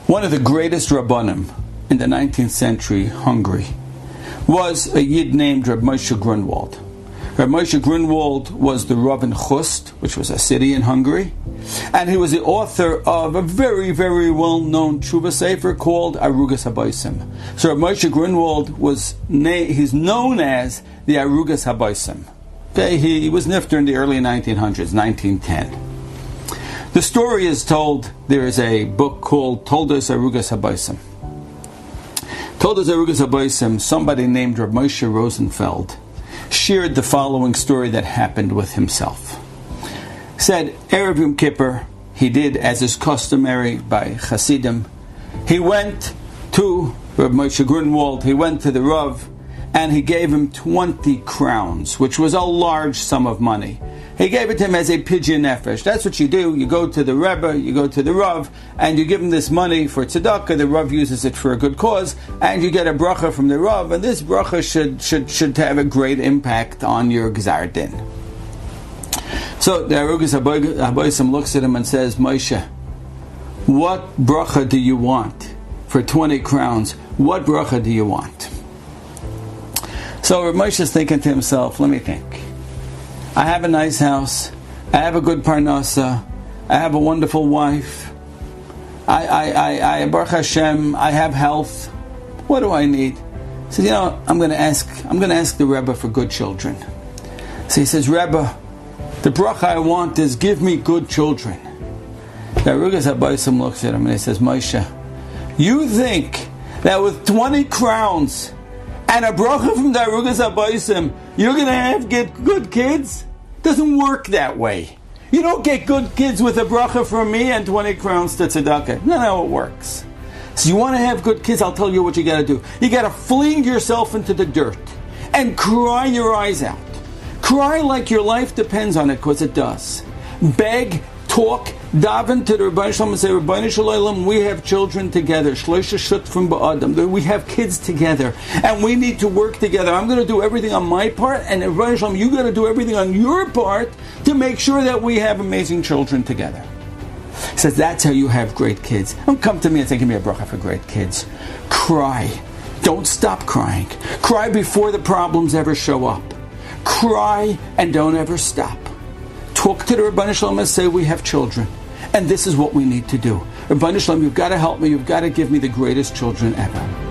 One of the greatest Rabbanim in the 19th century Hungary was a Yid named Reb Moshe Grunwald. Reb Moshe Grunwald was the Rav in Chust, which was a city in Hungary, and he was the author of a very, very well-known Tshuva Sefer called Arugas Habaysim. So Reb Moshe Grunwald he's known as the Arugas Habaysim. Okay, he was nifter in the early 1900s, 1910. The story is told, there is a book called Toldos Arugas Habaysim. Toldos Arugas Habaysim, somebody named Reb Moshe Rosenfeld shared the following story that happened with himself. Said, Erev Yom Kippur, he did as is customary by Hasidim. He went to Reb Moshe Grunwald, he went to the Rav, and he gave him 20 crowns, which was a large sum of money. He gave it to him as a pidyon nefesh. That's what you do. You go to the Rebbe, you go to the Rav, and you give him this money for tzedakah. The Rav uses it for a good cause, and you get a bracha from the Rav, and this bracha should have a great impact on your gzar din. So the Arugas Habaysim looks at him and says, Moshe, what bracha do you want for 20 crowns? What bracha do you want? So Moshe is thinking to himself, let me think. I have a nice house. I have a good parnasa. I have a wonderful wife. I Baruch Hashem, I have health. What do I need? He says, I'm going to ask the Rebbe for good children. So he says, Rebbe, the bracha I want is give me good children. The Arugas Habaysim looks at him and he says, Moshe, you think that with 20 crowns and a bracha from the Arugas Habaysim, you're going to get good kids? Doesn't work that way. You don't get good kids with a bracha from me and 20 crowns to tzedakah. Not how it works. So you want to have good kids, I'll tell you what you got to do. You got to fling yourself into the dirt and cry your eyes out. Cry like your life depends on it, because it does. Beg, talk, daven to the Rebbeinu Shalom and say, Rebbeinu Shalom, we have children together. Shloisha shut from ba'adam. We have kids together, and we need to work together. I'm going to do everything on my part, and Rebbeinu Shalom, you got to do everything on your part to make sure that we have amazing children together. He says, that's how you have great kids. Don't come to me and say, give me a bracha for great kids. Cry. Don't stop crying. Cry before the problems ever show up. Cry and don't ever stop. Talk to the Rebbeinu Shalom and say, we have children, and this is what we need to do. Rebbeinu Shalom, you've got to help me. You've got to give me the greatest children ever.